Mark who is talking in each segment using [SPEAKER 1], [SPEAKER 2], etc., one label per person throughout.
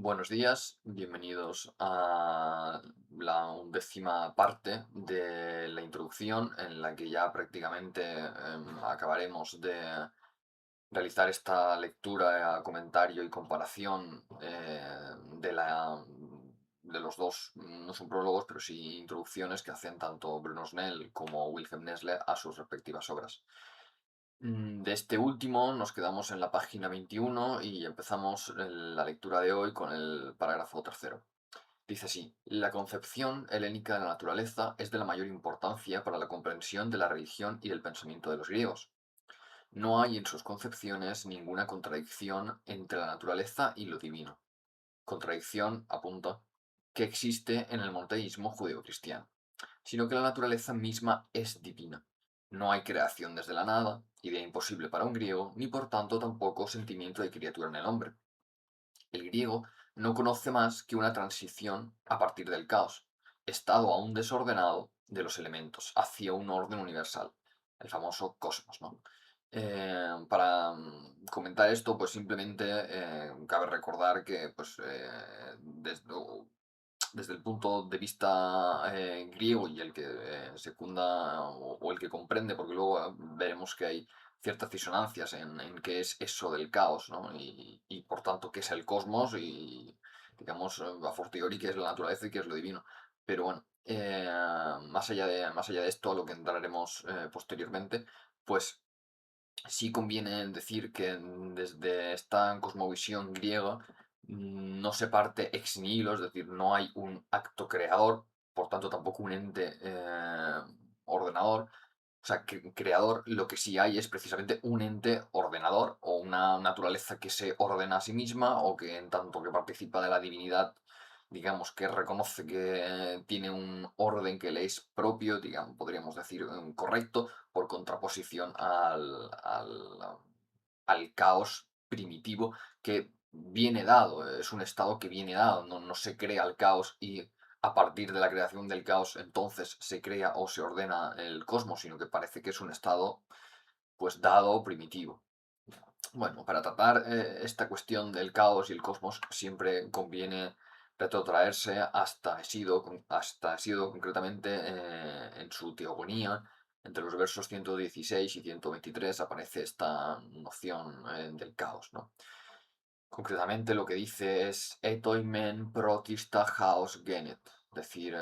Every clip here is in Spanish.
[SPEAKER 1] Buenos días, bienvenidos a la 11ª parte de la introducción en la que ya prácticamente acabaremos de realizar esta lectura, comentario y comparación de los dos, no son prólogos, pero sí introducciones que hacen tanto Bruno Snell como Wilhelm Nesle a sus respectivas obras. De este último nos quedamos en la página 21 y empezamos la lectura de hoy con el parágrafo tercero. Dice así: la concepción helénica de la naturaleza es de la mayor importancia para la comprensión de la religión y del pensamiento de los griegos. No hay en sus concepciones ninguna contradicción entre la naturaleza y lo divino. Contradicción, apunta, que existe en el monoteísmo judeocristiano, sino que la naturaleza misma es divina. No hay creación desde la nada, idea imposible para un griego, ni por tanto tampoco sentimiento de criatura en el hombre. El griego no conoce más que una transición a partir del caos, estado aún desordenado de los elementos, hacia un orden universal, el famoso cosmos, ¿no? Para comentar esto, pues simplemente cabe recordar que pues, desde el punto de vista griego y el que secunda o el que comprende, porque luego veremos que hay ciertas disonancias en qué es eso del caos, ¿no? Y por tanto qué es el cosmos y, digamos, a fortiori qué es la naturaleza y qué es lo divino. Pero bueno, más allá de esto, a lo que entraremos posteriormente, pues sí conviene decir que desde esta cosmovisión griega no se parte ex nihilo, es decir, no hay un acto creador, por tanto tampoco un ente ordenador, o sea, creador. Lo que sí hay es precisamente un ente ordenador o una naturaleza que se ordena a sí misma o que en tanto que participa de la divinidad, digamos que reconoce que tiene un orden que le es propio, digamos, podríamos decir correcto, por contraposición al caos primitivo que viene dado, es un estado que viene dado, no se crea el caos y a partir de la creación del caos entonces se crea o se ordena el cosmos, sino que parece que es un estado pues dado primitivo. Bueno, para tratar esta cuestión del caos y el cosmos siempre conviene retrotraerse hasta Hesíodo concretamente en su Teogonía. Entre los versos 116 y 123 aparece esta noción del caos, ¿no? Concretamente lo que dice es etoimen protista chaos genet, es decir,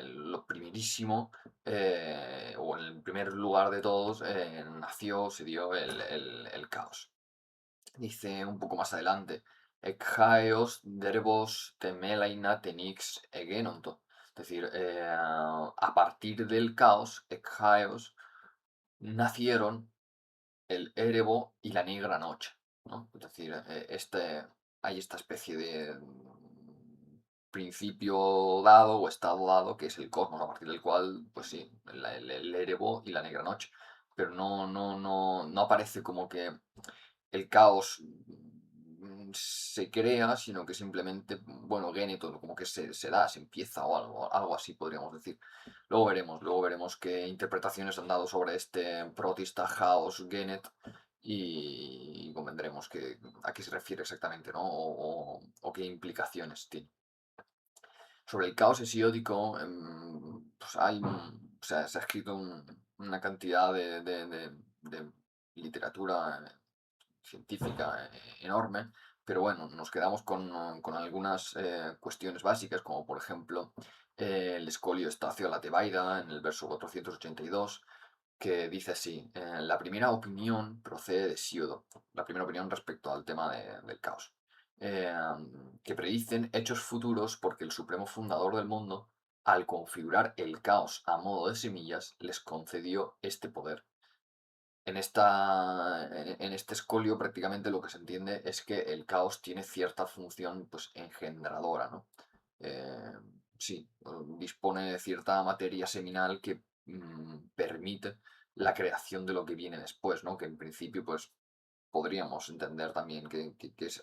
[SPEAKER 1] lo primerísimo, o en el primer lugar de todos, se dio el caos. Dice un poco más adelante, ekhaeos derbos temelaina tenix egenonto, es decir, a partir del caos, ekhaeos, nacieron el Erebo y la Negra Noche, ¿no? Es decir, hay esta especie de principio dado o estado dado que es el cosmos, a partir del cual, pues sí, el Erebo y la Negra Noche. Pero no aparece como que el caos se crea, sino que simplemente, bueno, Geneto, como que se da, se empieza o algo así podríamos decir. Luego veremos qué interpretaciones han dado sobre este protista Chaos Genet y convendremos a qué se refiere exactamente, ¿no? O qué implicaciones tiene. Sobre el caos hesiódico, pues o sea, se ha escrito una cantidad de literatura científica enorme, pero bueno, nos quedamos con algunas cuestiones básicas, como por ejemplo el escolio Estacio la Tebaida en el verso 482, que dice así: la primera opinión procede de Hesíodo, la primera opinión respecto al tema del caos, eh, que predicen hechos futuros porque el supremo fundador del mundo, al configurar el caos a modo de semillas, les concedió este poder. En este escolio prácticamente lo que se entiende es que el caos tiene cierta función pues engendradora, ¿no? Eh, sí, dispone de cierta materia seminal que permite la creación de lo que viene después, ¿no? Que en principio pues podríamos entender también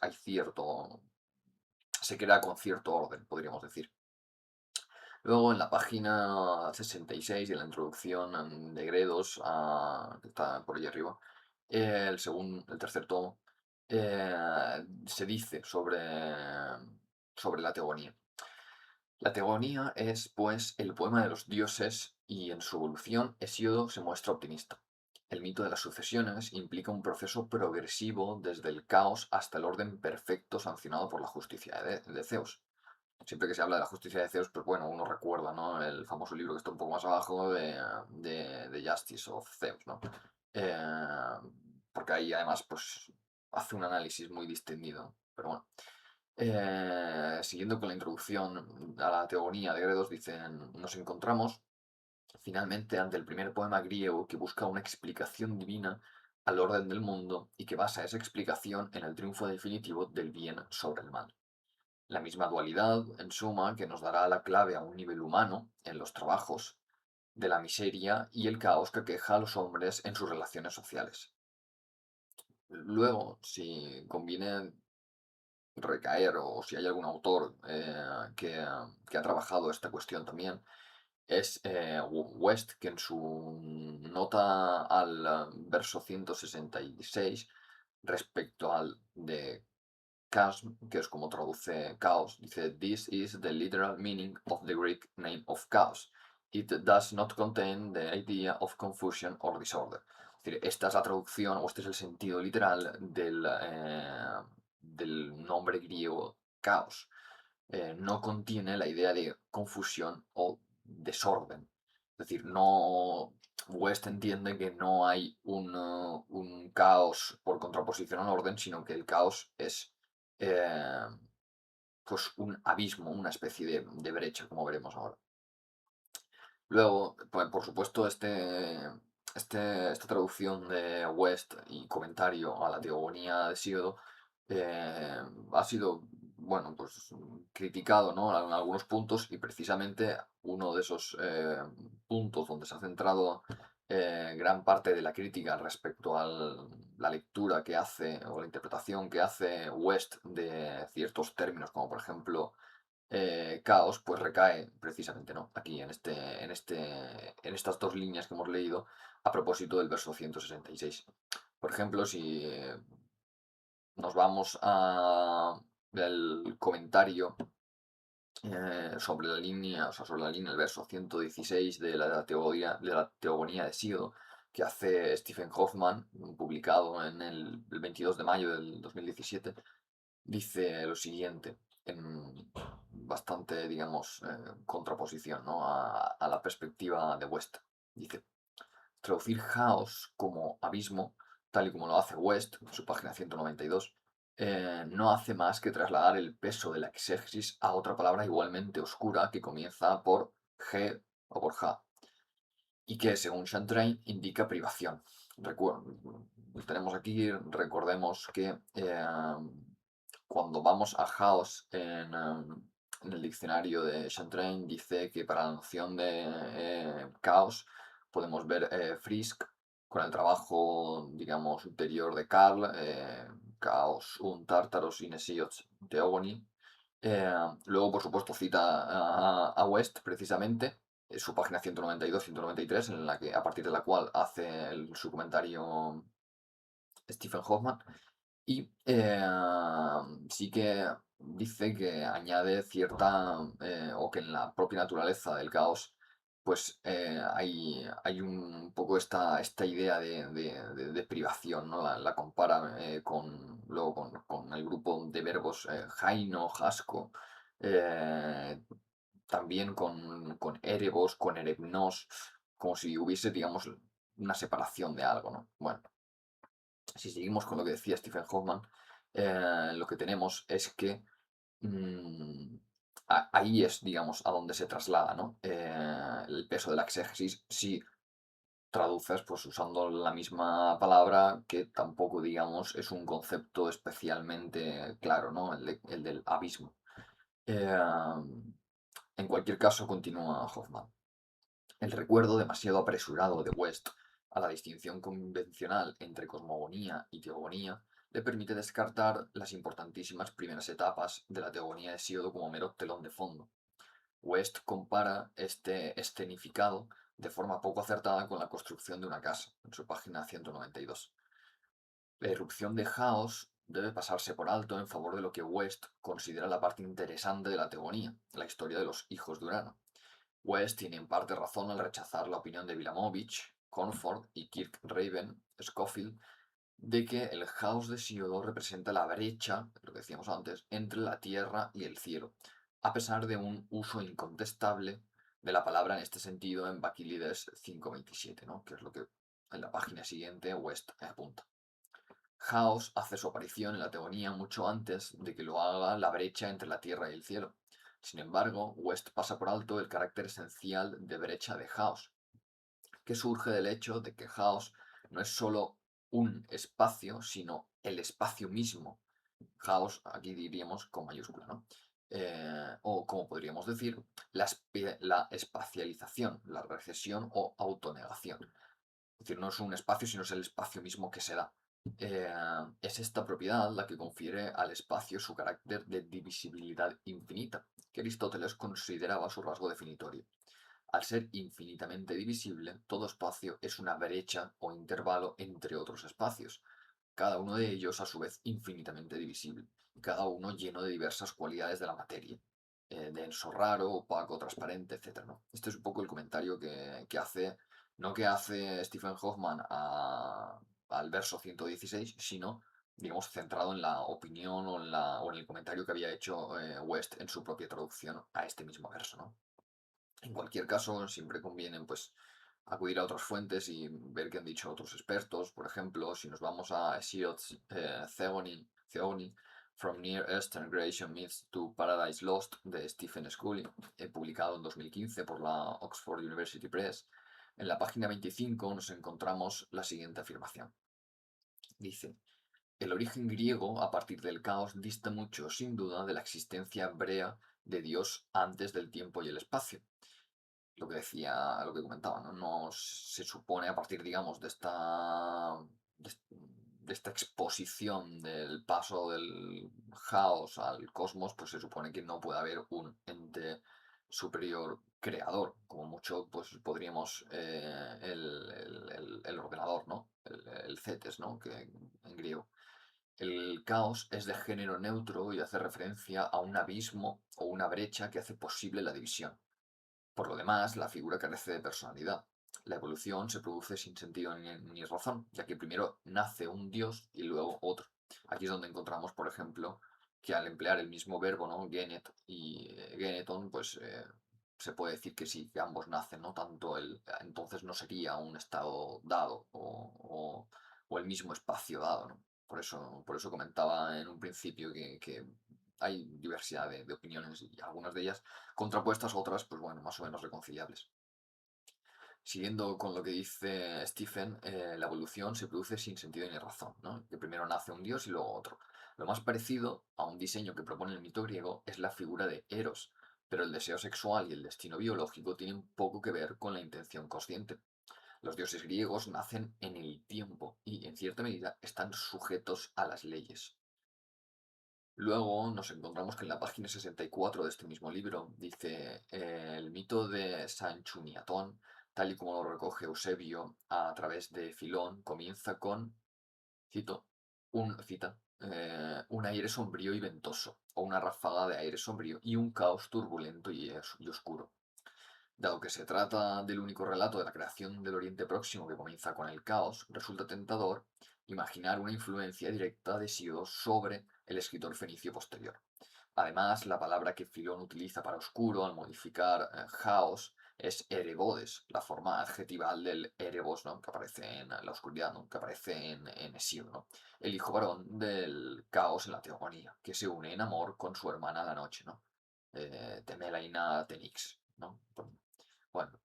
[SPEAKER 1] hay cierto, se crea con cierto orden, podríamos decir. Luego en la página 66 de la introducción de Gredos, que está por ahí arriba, el tercer tomo, se dice sobre sobre la teogonía. La teogonía es, pues, el poema de los dioses y en su evolución Hesíodo se muestra optimista. El mito de las sucesiones implica un proceso progresivo desde el caos hasta el orden perfecto sancionado por la justicia de Zeus. Siempre que se habla de la justicia de Zeus, pues bueno, uno recuerda, ¿no? El famoso libro que está un poco más abajo de Justice of Zeus, ¿no? Eh, Porque ahí además, pues, hace un análisis muy distendido. Pero bueno. Siguiendo con la introducción a la teogonía de Gredos, dicen, nos encontramos finalmente ante el primer poema griego que busca una explicación divina al orden del mundo y que basa esa explicación en el triunfo definitivo del bien sobre el mal. La misma dualidad, en suma, que nos dará la clave a un nivel humano en los trabajos de la miseria y el caos que aqueja a los hombres en sus relaciones sociales. Luego, si conviene recaer o si hay algún autor que ha trabajado esta cuestión también, es West, que en su nota al verso 166 respecto al de Chasm, que es como traduce caos, dice: This is the literal meaning of the Greek name of chaos. It does not contain the idea of confusion or disorder. Es decir, esta es la traducción, o este es el sentido literal del nombre griego caos. No contiene la idea de confusión o desorden. Es decir, no. West entiende que no hay un caos por contraposición al orden, sino que el caos es eh, pues un abismo, una especie de brecha, como veremos ahora. Luego, pues, por supuesto, esta traducción de West y comentario a la teogonía de Hesíodo ha sido, bueno, pues criticado, ¿no? En algunos puntos y precisamente uno de esos puntos donde se ha centrado gran parte de la crítica respecto a la lectura que hace o la interpretación que hace West de ciertos términos, como por ejemplo caos, pues recae precisamente, ¿no? Aquí en estas dos líneas que hemos leído a propósito del verso 166. Por ejemplo, si nos vamos al comentario sobre la línea, o sea, sobre la línea, el verso 116 de la teogonía de Hesíodo, que hace Stephen Hoffman, publicado en el 22 de mayo del 2017, dice lo siguiente, en bastante, digamos, contraposición, ¿no? a la perspectiva de West. Dice: traducir Chaos como abismo, tal y como lo hace West en su página 192, no hace más que trasladar el peso de la exégesis a otra palabra igualmente oscura que comienza por G o por Ja, y que, según Chantrain, indica privación. Tenemos aquí, recordemos que cuando vamos a Chaos en el diccionario de Chantrain, dice que para la noción de caos podemos ver Frisk con el trabajo, digamos, ulterior de Karl, Chaos un Tartaros Inesiots Theogony. Luego, por supuesto, cita a West precisamente, su página 192-193, en la que, a partir de la cual hace su comentario Stephen Hoffman. Y sí que dice que añade cierta, o que en la propia naturaleza del caos, pues hay un poco esta idea de privación, ¿no? La compara luego con el grupo de verbos jaino, jasco, eh, también con erebos, con erebnos, como si hubiese, digamos, una separación de algo, ¿no? Bueno, si seguimos con lo que decía Stephen Hoffman, lo que tenemos es que mm, ahí es, digamos, a donde se traslada, ¿no? El peso de la exégesis si traduces, pues usando la misma palabra, que tampoco, digamos, es un concepto especialmente claro, ¿no? El del abismo. Eh, en cualquier caso, continúa Hoffman. El recuerdo demasiado apresurado de West a la distinción convencional entre cosmogonía y teogonía le permite descartar las importantísimas primeras etapas de la teogonía de Hesíodo como mero telón de fondo. West compara este escenificado de forma poco acertada con la construcción de una casa, en su página 192. La irrupción de Chaos debe pasarse por alto en favor de lo que West considera la parte interesante de la teogonía, la historia de los hijos de Urano. West tiene en parte razón al rechazar la opinión de Wilamowicz, Cornford y Kirk Raven, Scofield, de que el Haos de Siodo representa la brecha, lo que decíamos antes, entre la tierra y el cielo, a pesar de un uso incontestable de la palabra en este sentido en Bakilides 5.27, ¿no? Que es lo que en la página siguiente West apunta. Haos hace su aparición en la teogonía mucho antes de que lo haga la brecha entre la tierra y el cielo. Sin embargo, West pasa por alto el carácter esencial de brecha de Haos, que surge del hecho de que Haos no es solo un espacio, sino el espacio mismo. Haos, aquí diríamos con mayúscula, ¿no? O como podríamos decir, la espacialización, la recesión o autonegación. Es decir, no es un espacio, sino es el espacio mismo que se da. Es esta propiedad la que confiere al espacio su carácter de divisibilidad infinita, que Aristóteles consideraba su rasgo definitorio. Al ser infinitamente divisible, todo espacio es una brecha o intervalo entre otros espacios, cada uno de ellos a su vez infinitamente divisible, y cada uno lleno de diversas cualidades de la materia, denso, raro, opaco, transparente, etc., ¿no? Este es un poco el comentario que hace, no que hace Stephen Hoffman al verso 116, sino, digamos, centrado en la opinión o en el comentario que había hecho West en su propia traducción a este mismo verso, ¿no? En cualquier caso, siempre conviene pues, acudir a otras fuentes y ver qué han dicho otros expertos. Por ejemplo, si nos vamos a Hesiod's Theogony, From Near Eastern Creation Myths to Paradise Lost, de Stephen Scully, publicado en 2015 por la Oxford University Press, en la página 25 nos encontramos la siguiente afirmación. Dice, el origen griego a partir del caos dista mucho, sin duda, de la existencia hebrea de Dios antes del tiempo y el espacio. Lo que decía, lo que comentaba, ¿no? No se supone a partir, digamos, de esta exposición del paso del caos al cosmos, pues se supone que no puede haber un ente superior creador, como mucho, pues podríamos el ordenador, ¿no? El CETES, ¿no? Que en griego. El caos es de género neutro y hace referencia a un abismo o una brecha que hace posible la división. Por lo demás, la figura carece de personalidad. La evolución se produce sin sentido ni razón, ya que primero nace un dios y luego otro. Aquí es donde encontramos, por ejemplo, que al emplear el mismo verbo, ¿no? Genet y geneton, pues se puede decir que sí, que ambos nacen, ¿no? Entonces no sería un estado dado o el mismo espacio dado, ¿no? Por eso comentaba en un principio que hay diversidad de opiniones y algunas de ellas contrapuestas, otras, pues bueno, más o menos reconciliables. Siguiendo con lo que dice Stephen, la evolución se produce sin sentido ni razón, ¿no? Que primero nace un dios y luego otro. Lo más parecido a un diseño que propone el mito griego es la figura de Eros, pero el deseo sexual y el destino biológico tienen poco que ver con la intención consciente. Los dioses griegos nacen en el tiempo y, en cierta medida, están sujetos a las leyes. Luego nos encontramos que en la página 64 de este mismo libro dice el mito de Sanchuniatón, tal y como lo recoge Eusebio a través de Filón, comienza con, cito, un aire sombrío y ventoso, o una ráfaga de aire sombrío y un caos turbulento y oscuro. Dado que se trata del único relato de la creación del Oriente Próximo que comienza con el caos, resulta tentador imaginar una influencia directa de Hesíodo sobre el escritor fenicio posterior. Además, la palabra que Filón utiliza para oscuro al modificar caos es erebodes, la forma adjetival del erebos, ¿no? Que aparece en la oscuridad, ¿no? Que aparece en Hesíodo, ¿no? El hijo varón del caos en la teogonía, que se une en amor con su hermana la noche, ¿no? Temelaina Tenix, ¿no? Bueno,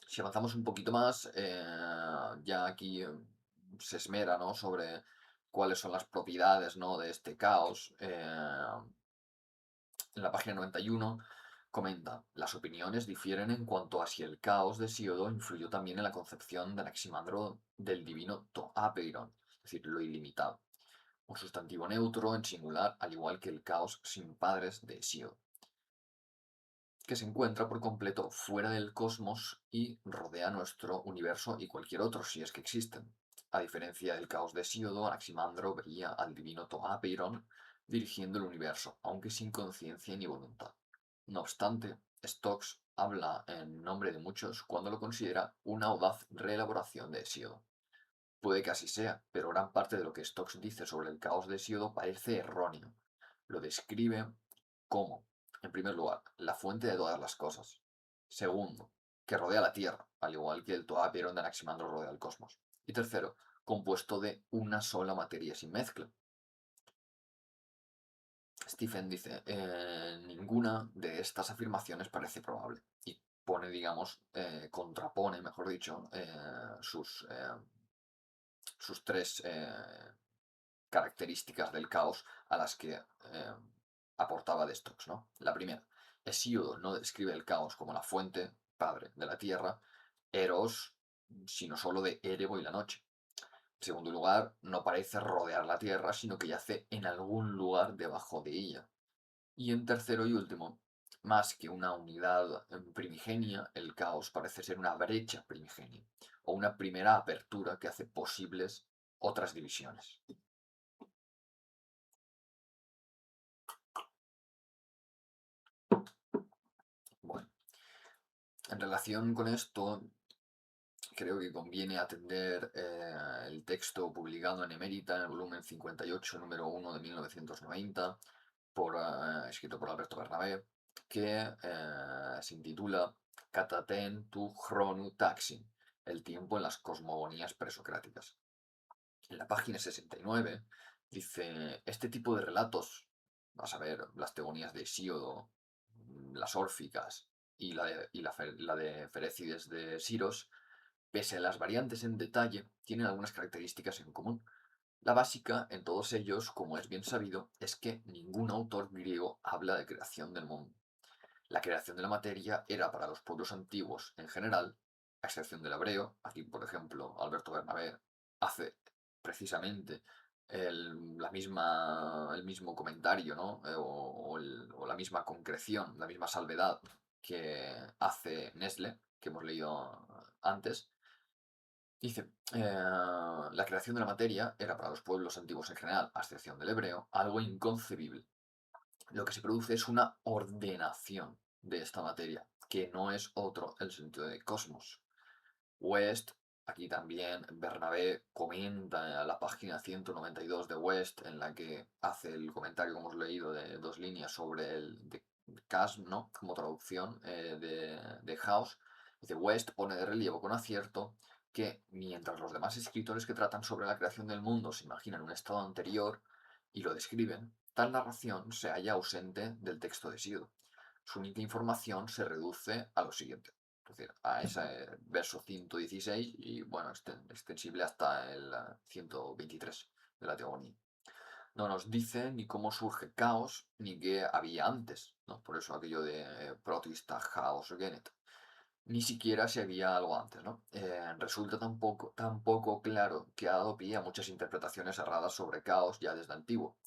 [SPEAKER 1] si avanzamos un poquito más, ya aquí se esmera, ¿no? Sobre cuáles son las propiedades, ¿no? De este caos. En la página 91 comenta, las opiniones difieren en cuanto a si el caos de Hesíodo influyó también en la concepción de Anaximandro del divino to apeiron, es decir, lo ilimitado, un sustantivo neutro en singular, al igual que el caos sin padres de Hesíodo, que se encuentra por completo fuera del cosmos y rodea nuestro universo y cualquier otro, si es que existen. A diferencia del caos de Hesíodo, Anaximandro veía al divino Toapeiron dirigiendo el universo, aunque sin conciencia ni voluntad. No obstante, Stokes habla en nombre de muchos cuando lo considera una audaz reelaboración de Hesíodo. Puede que así sea, pero gran parte de lo que Stokes dice sobre el caos de Hesíodo parece erróneo. Lo describe como, en primer lugar, la fuente de todas las cosas. Segundo, que rodea la Tierra, al igual que el Toapeiron de Anaximandro rodea el cosmos. Y tercero, compuesto de una sola materia sin mezcla. Stephen dice, ninguna de estas afirmaciones parece probable. Y pone, digamos, contrapone, mejor dicho, sus tres características del caos a las que aportaba de Stokes, ¿no? La primera, Hesíodo no describe el caos como la fuente, padre de la tierra, Eros, sino solo de Erebo y la noche. En segundo lugar, no parece rodear la tierra, sino que yace en algún lugar debajo de ella. Y en tercero y último, más que una unidad primigenia, el caos parece ser una brecha primigenia, o una primera apertura que hace posibles otras divisiones. Bueno, en relación con esto, creo que conviene atender el texto publicado en Emérita, en el volumen 58, número 1 de 1990, escrito por Alberto Bernabé, que se intitula Kataten tu chronu taxin, el tiempo en las cosmogonías presocráticas. En la página 69 dice, este tipo de relatos, vas a ver las teogonías de Hesíodo, las órficas y la de Ferécides de Siros, pese a las variantes en detalle, tienen algunas características en común. La básica en todos ellos, como es bien sabido, es que ningún autor griego habla de creación del mundo. La creación de la materia era para los pueblos antiguos en general, a excepción del hebreo. Aquí, por ejemplo, Alberto Bernabé hace precisamente el mismo comentario, ¿no? O la misma concreción, la misma salvedad que hace Nestle, que hemos leído antes. Dice, la creación de la materia era para los pueblos antiguos en general, a excepción del hebreo, algo inconcebible. Lo que se produce es una ordenación de esta materia, que no es otro el sentido de cosmos. West, aquí también Bernabé comenta en la página 192 de West, en la que hace el comentario que hemos leído de 2 líneas sobre el de Casm, ¿no? Como traducción de House. Dice, West pone de relieve con acierto que mientras los demás escritores que tratan sobre la creación del mundo se imaginan un estado anterior y lo describen, tal narración se halla ausente del texto de Hesíodo. Su única información se reduce a lo siguiente, es decir, a ese verso 116 y, bueno, extensible hasta el 123 de la teogonía. No nos dice ni cómo surge caos, ni qué había antes, ¿no? Por eso aquello de protista chaos genet. Ni siquiera si había algo antes, ¿no? Resulta tampoco claro que ha dado pie a muchas interpretaciones erradas sobre caos ya desde antiguo.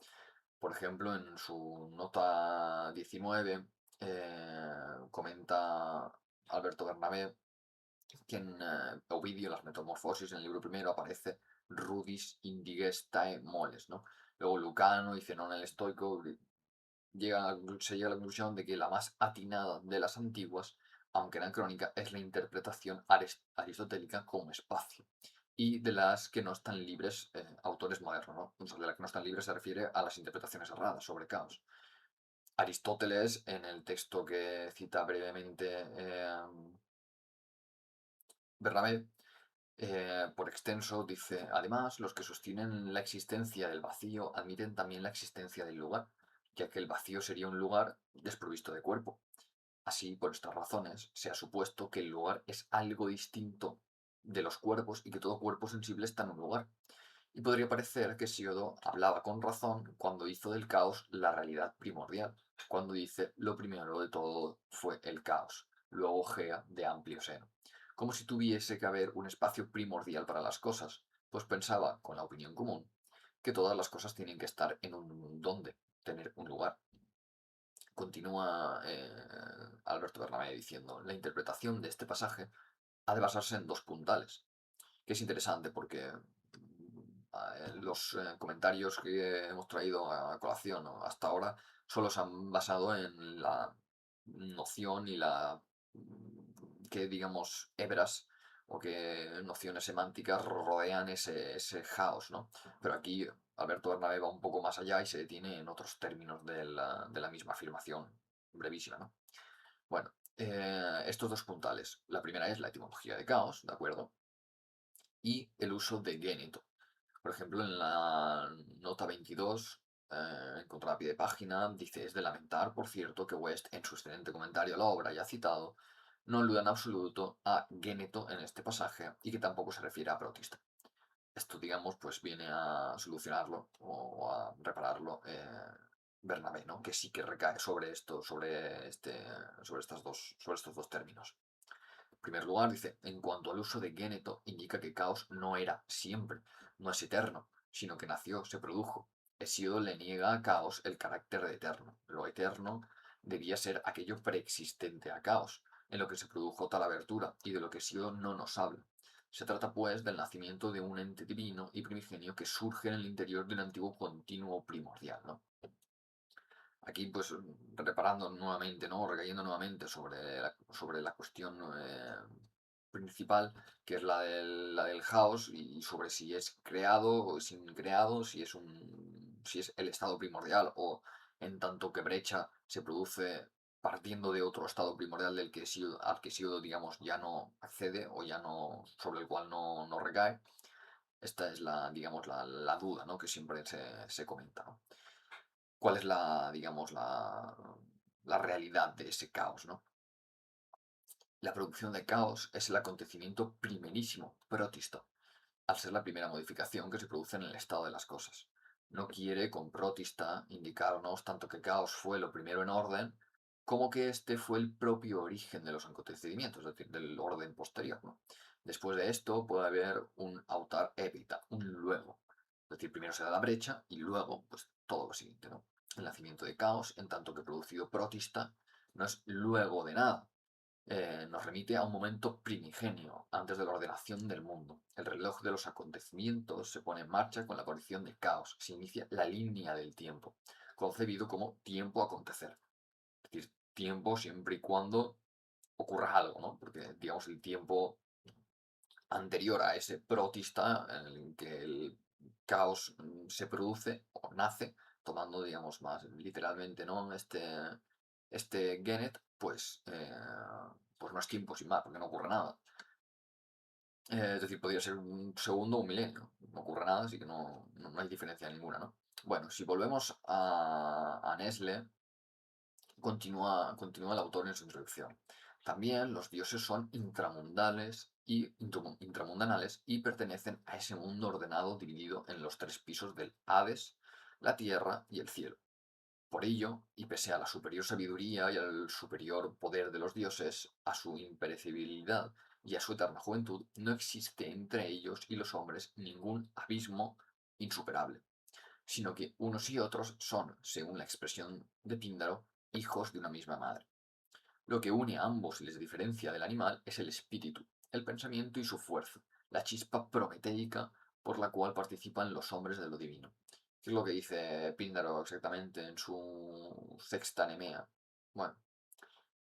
[SPEAKER 1] Por ejemplo, en su nota 19 comenta Alberto Bernabé que en Ovidio, las Metamorfosis, en el libro primero, aparece Rudis indigestae moles, ¿no? Luego Lucano y Zenón el Estoico se llega a la conclusión de que la más atinada de las antiguas, aunque anacrónica, es la interpretación aristotélica como espacio. Y de las que no están libres, autores modernos, ¿no? O sea, de las que no están libres se refiere a las interpretaciones erradas sobre caos. Aristóteles, en el texto que cita brevemente Bernabé, por extenso, dice, además, los que sostienen la existencia del vacío admiten también la existencia del lugar, ya que el vacío sería un lugar desprovisto de cuerpo. Así, por estas razones, se ha supuesto que el lugar es algo distinto de los cuerpos y que todo cuerpo sensible está en un lugar. Y podría parecer que Siodo hablaba con razón cuando hizo del caos la realidad primordial, cuando dice lo primero de todo fue el caos, luego Gea de amplio seno. Como si tuviese que haber un espacio primordial para las cosas, pues pensaba, con la opinión común, que todas las cosas tienen que estar en un donde, tener un lugar. Continúa Alberto Bernabé diciendo, la interpretación de este pasaje ha de basarse en dos puntales, que es interesante porque los comentarios que hemos traído a colación, ¿no? Hasta ahora solo se han basado en la noción y que digamos hebras o que nociones semánticas rodean ese caos, ¿no? Pero aquí Alberto Bernabé va un poco más allá y se detiene en otros términos de la misma afirmación brevísima, ¿no? Bueno, estos dos puntales. La primera es la etimología de caos, ¿de acuerdo? Y el uso de génito. Por ejemplo, en la nota 22, en contrapie de página, dice: es de lamentar, por cierto, que West, en su excelente comentario a la obra ya citado, no aluda en absoluto a géneto en este pasaje y que tampoco se refiere a protista. Esto, digamos, pues viene a solucionarlo o a repararlo Bernabé, ¿no? Que sí que recae sobre esto, sobre estos dos términos. En primer lugar, dice: en cuanto al uso de géneto, indica que caos no era siempre, no es eterno, sino que nació, se produjo. Hesíodo le niega a caos el carácter de eterno. Lo eterno debía ser aquello preexistente a caos, en lo que se produjo tal abertura, y de lo que Hesíodo no nos habla. Se trata, pues, del nacimiento de un ente divino y primigenio que surge en el interior de un antiguo continuo primordial, ¿no? Aquí, pues, reparando nuevamente, ¿no? Recayendo nuevamente sobre la cuestión principal, que es la del caos, y sobre si es creado o sin creado, si es el estado primordial, o en tanto que brecha se produce partiendo de otro estado primordial al que Hesíodo, digamos, ya no accede o ya no, sobre el cual no recae. Esta es digamos, la duda, ¿no? Que siempre se comenta, ¿no? ¿Cuál es digamos, la realidad de ese caos, ¿no? La producción de caos es el acontecimiento primerísimo, protista, al ser la primera modificación que se produce en el estado de las cosas. No quiere con protista indicarnos tanto que caos fue lo primero en orden, como que este fue el propio origen de los acontecimientos, es decir, del orden posterior, ¿no? Después de esto puede haber un autar evita, un luego. Es decir, primero se da la brecha y luego, pues, todo lo siguiente, ¿no? El nacimiento de caos, en tanto que producido protista, no es luego de nada, nos remite a un momento primigenio, antes de la ordenación del mundo. El reloj de los acontecimientos se pone en marcha con la aparición de caos. Se inicia la línea del tiempo, concebido como tiempo a acontecer. Es decir, tiempo siempre y cuando ocurra algo, ¿no? Porque, digamos, el tiempo anterior a ese protista en el que el caos se produce o nace, tomando, digamos, más literalmente, ¿no? Este Genet, pues no es tiempo sin más, porque no ocurre nada. Es decir, podría ser un segundo o un milenio. No ocurre nada, así que no hay diferencia ninguna, ¿no? Bueno, si volvemos a Nestle, continúa el autor en su introducción. También los dioses son intramundanales y pertenecen a ese mundo ordenado dividido en los tres pisos del Hades, la tierra y el cielo. Por ello, y pese a la superior sabiduría y al superior poder de los dioses, a su imperecibilidad y a su eterna juventud, no existe entre ellos y los hombres ningún abismo insuperable, sino que unos y otros son, según la expresión de Píndaro, hijos de una misma madre. Lo que une a ambos y les diferencia del animal es el espíritu, el pensamiento y su fuerza, la chispa prometeica por la cual participan los hombres de lo divino. ¿Qué es lo que dice Píndaro exactamente en su sexta Nemea? Bueno,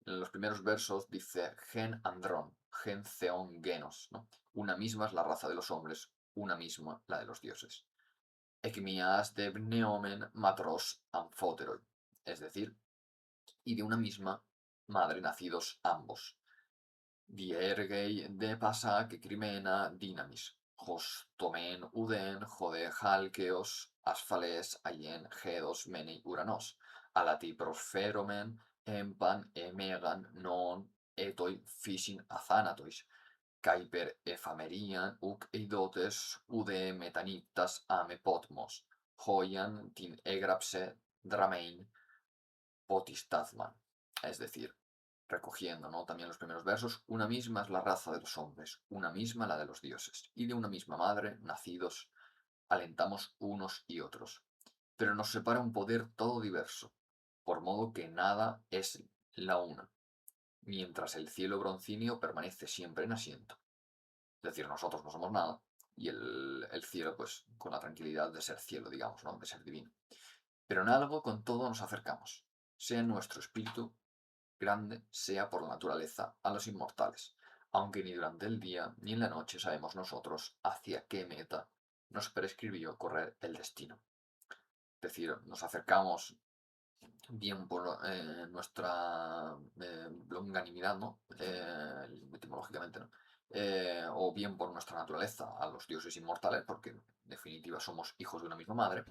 [SPEAKER 1] en los primeros versos dice gen andrón, gen theon genos, ¿no? Una misma es la raza de los hombres, una misma la de los dioses. Ekmias de Neomen matros amphóteroi, es decir, y de una misma madre nacidos ambos. Diergei de Pasac Crimena Dynamis, Tomen Uden, Jode Halkeos, Asphales, Ayen, Gedos, Meni, Uranos, Alati Proferomen, Empan, Emegan, Non, Etoi, Fisin, Athanatois, Kuiper Efamerian, Uk Eidotes, Ude Metaniptas, Ame Potmos, Hoyan, Tin Egrapse, Dramein, Potistazman. Es decir, recogiendo, ¿no? También los primeros versos: una misma es la raza de los hombres, una misma la de los dioses, y de una misma madre, nacidos, alentamos unos y otros. Pero nos separa un poder todo diverso, por modo que nada es la una, mientras el cielo broncíneo permanece siempre en asiento. Es decir, nosotros no somos nada, y el cielo, pues con la tranquilidad de ser cielo, digamos, ¿no? De ser divino. Pero en algo con todo nos acercamos, sea en nuestro espíritu grande, sea por la naturaleza, a los inmortales, aunque ni durante el día ni en la noche sabemos nosotros hacia qué meta nos prescribió correr el destino. Es decir, nos acercamos bien por nuestra longanimidad, ¿no? Etimológicamente, ¿no? O bien por nuestra naturaleza a los dioses inmortales, porque en definitiva somos hijos de una misma madre.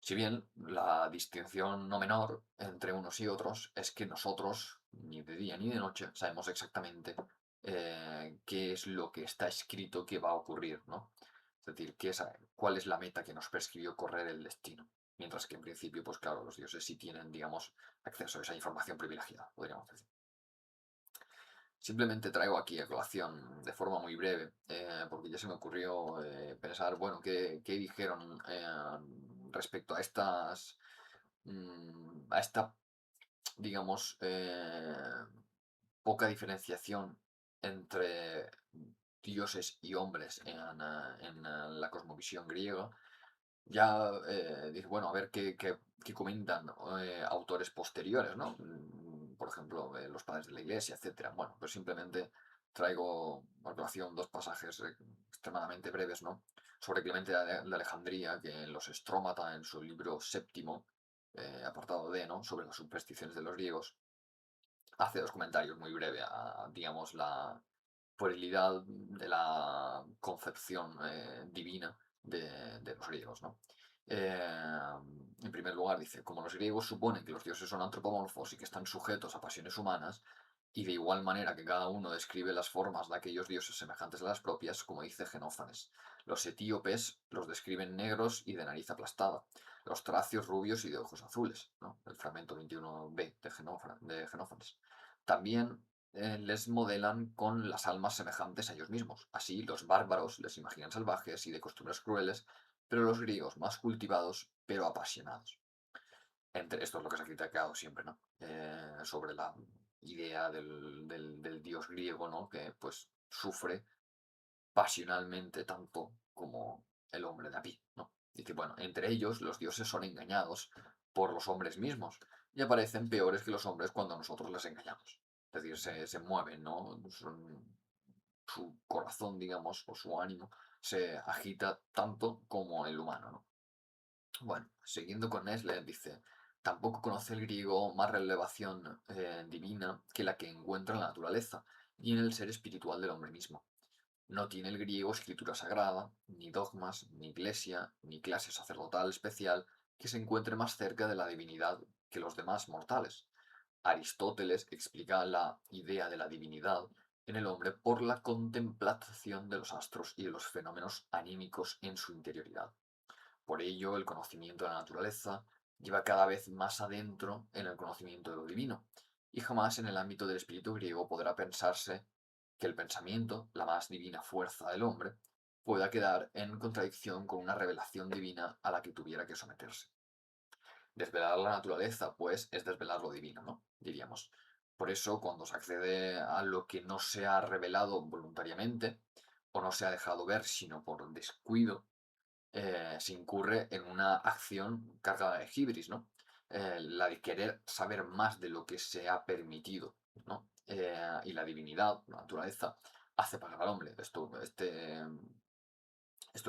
[SPEAKER 1] Si bien la distinción no menor entre unos y otros es que nosotros, ni de día ni de noche, sabemos exactamente qué es lo que está escrito que va a ocurrir, ¿no? Es decir, cuál es la meta que nos prescribió correr el destino. Mientras que en principio, pues claro, los dioses sí tienen, digamos, acceso a esa información privilegiada, podríamos decir. Simplemente traigo aquí a colación de forma muy breve, porque ya se me ocurrió pensar, bueno, qué dijeron respecto a a esta, digamos, poca diferenciación entre dioses y hombres en la cosmovisión griega. Ya dije, bueno, a ver qué comentan autores posteriores, ¿no? Por ejemplo, los padres de la Iglesia, etcétera. Bueno, pues simplemente traigo a colación dos pasajes extremadamente breves, ¿no? Sobre Clemente de Alejandría, que en los Estrómata, en su libro séptimo, apartado D, ¿no? Sobre las supersticiones de los griegos, hace dos comentarios muy breves a, digamos, la puerilidad de la concepción divina de los griegos, ¿no? En primer lugar, dice, como los griegos suponen que los dioses son antropomorfos y que están sujetos a pasiones humanas, y de igual manera que cada uno describe las formas de aquellos dioses semejantes a las propias, como dice Genófanes. Los etíopes los describen negros y de nariz aplastada, los tracios rubios y de ojos azules, ¿no? El fragmento 21b de Genófanes. También les modelan con las almas semejantes a ellos mismos. Así, los bárbaros les imaginan salvajes y de costumbres crueles, pero los griegos más cultivados, pero apasionados. Esto es lo que se ha criticado siempre, ¿no? Sobre la idea del dios griego, ¿no? Que pues sufre pasionalmente tanto como el hombre de a pie, ¿no? Dice, bueno, entre ellos los dioses son engañados por los hombres mismos y aparecen peores que los hombres cuando nosotros les engañamos. Es decir, se mueven, ¿no? Su corazón, digamos, o su ánimo se agita tanto como el humano, ¿no? Bueno, siguiendo con Nestle, dice, tampoco conoce el griego más relevación divina que la que encuentra en la naturaleza y en el ser espiritual del hombre mismo. No tiene el griego escritura sagrada, ni dogmas, ni iglesia, ni clase sacerdotal especial que se encuentre más cerca de la divinidad que los demás mortales. Aristóteles explica la idea de la divinidad en el hombre por la contemplación de los astros y de los fenómenos anímicos en su interioridad. Por ello, el conocimiento de la naturaleza lleva cada vez más adentro en el conocimiento de lo divino, y jamás en el ámbito del espíritu griego podrá pensarse que el pensamiento, la más divina fuerza del hombre, pueda quedar en contradicción con una revelación divina a la que tuviera que someterse. Desvelar la naturaleza, pues, es desvelar lo divino, ¿no? Diríamos. Por eso, cuando se accede a lo que no se ha revelado voluntariamente, o no se ha dejado ver, sino por descuido, se incurre en una acción cargada de hibris, ¿no? La de querer saber más de lo que se ha permitido, ¿no? Y la divinidad, la naturaleza, hace pagar al hombre. Esto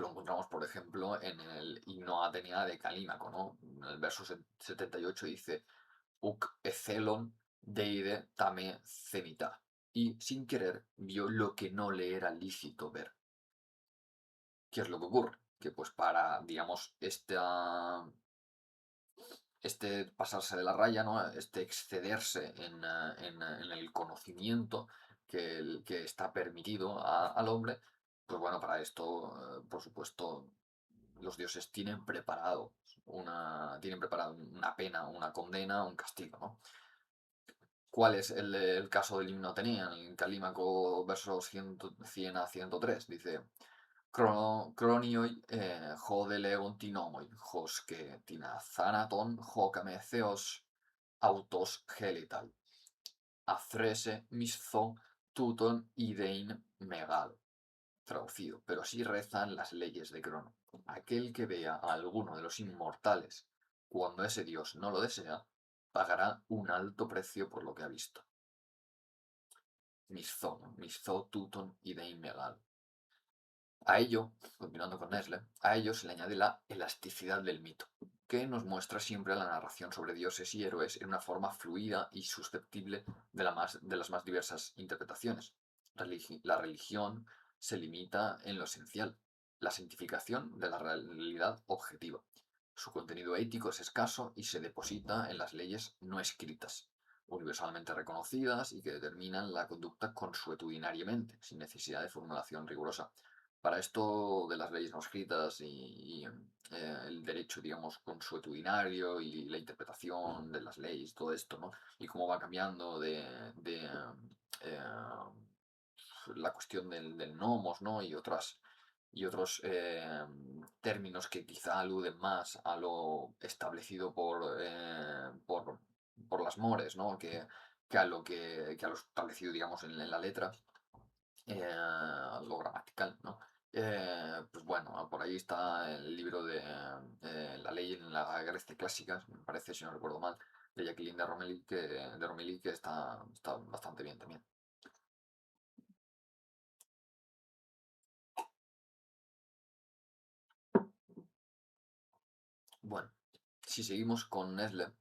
[SPEAKER 1] lo encontramos, por ejemplo, en el himno Atenea de Calímaco, ¿no? En el verso 78 dice, Uc ecelon deide tame cenita. Y sin querer vio lo que no le era lícito ver. ¿Qué es lo que ocurre? Que pues para, digamos, este pasarse de la raya, ¿no? Este excederse en el conocimiento que está permitido al hombre, pues bueno, para esto, por supuesto, los dioses tienen preparado una pena, una condena, un castigo, ¿no? ¿Cuál es el caso del himno Atenea? En Calímaco, versos 100 a 103, dice, Cronioi ho delegontinomoi, hos que thanaton ho kametheos autos gelital, athrese miszo tuton idein megal. traducido, pero así rezan las leyes de Crono. Aquel que vea a alguno de los inmortales cuando ese dios no lo desea, pagará un alto precio por lo que ha visto. Mizó, ¿no? Mizó, Tuton y Dein Megal. A ello, continuando con Nesle, a ello se le añade la elasticidad del mito, que nos muestra siempre la narración sobre dioses y héroes en una forma fluida y susceptible de las más diversas interpretaciones. La religión se limita en lo esencial, la santificación de la realidad objetiva. Su contenido ético es escaso y se deposita en las leyes no escritas, universalmente reconocidas y que determinan la conducta consuetudinariamente, sin necesidad de formulación rigurosa. Para esto de las leyes no escritas y el derecho, digamos, consuetudinario y la interpretación de las leyes, todo esto, ¿no? Y cómo va cambiando eh, la cuestión del nomos, ¿no? Y otros términos que quizá aluden más a lo establecido por las mores, ¿no? Que a lo establecido, digamos, en la letra, lo gramatical, ¿no? Pues bueno, por ahí está el libro de La ley en la Grecia clásica, me parece, si no recuerdo mal, de Jacqueline de Romilly, que está bastante bien también. Bueno, si seguimos con Nesle,